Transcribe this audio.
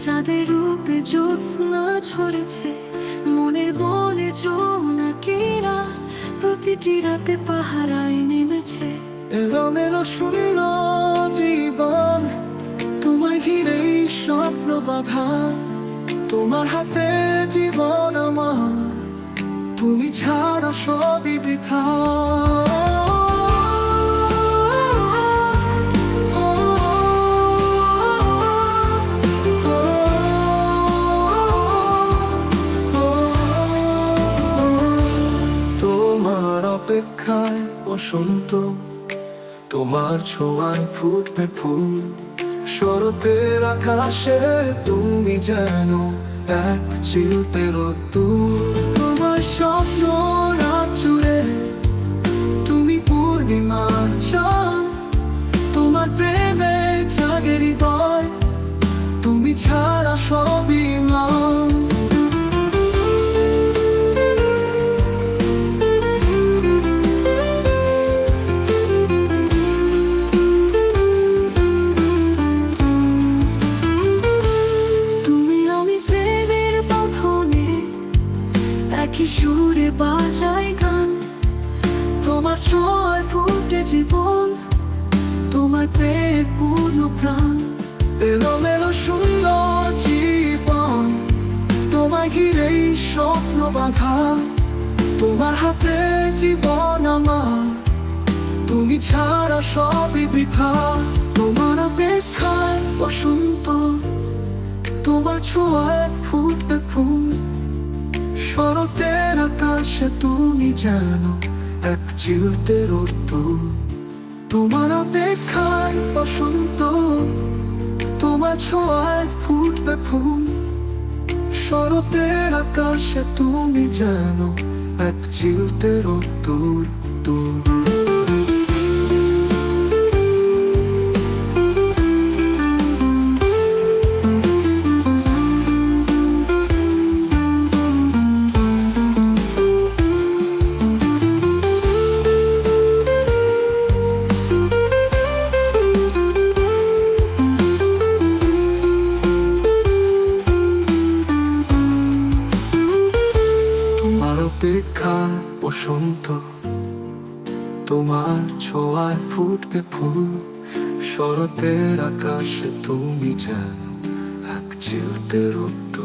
চাঁদের রূপে জ্যোৎস্না ঝরেছে, মনের বনে জোনাকিরা প্রতিটি রাতে পাহারায় নেমেছে। এলোমেলো শূন্য জীবন, তোমায় ঘিরেই স্বপ্ন বাঁধা, তোমার হাতে জীবন আমার, তুমি ছাড়া সবই বৃথা। তোমার অপেক্ষায় বসন্ত, তোমার ছোঁয়ায় ফুটবে ফুল, শরতের আকাশে তুমি যেন এক চিলতে রোদ্দুর। তোমার স্বপ্ন রাত জুড়ে তুমি পূর্ণিমার চাঁদ, তোমার প্রেমে জাগে হৃদয়, তুমি ছাড়া সবই ম্লান। একই সুরে বাজাই গান, তোমার ছোঁয়ায় ফুটে জীবন, তোমার পেয়ে পূর্ণ প্রাণ। এলোমেলো সুন্দর জীবন, তোমায় ঘিরেই স্বপ্ন বাঁধা, তোমার হাতে জীবন আমার, তুমি ছাড়া সবই বৃথা। তোমার অপেক্ষায় বসন্ত, তোমার ছোঁয়ায় ফুটবে ফুল, শরতের আকাশে তুমি যেন এক চিলতে রোদ্দুর। তোমার অপেক্ষায় বসন্ত, তোমার ছোঁয়ায় ফুটবে ফুল, শরতের আকাশে তুমি যেন এক চিলতে রোদ্দুর। অপেক্ষায় বসন্ত, তোমার ছোঁয়ায় ফুটবে ফুল, শরতের আকাশে তুমি যেন এক চিলতে রোদ্দুর।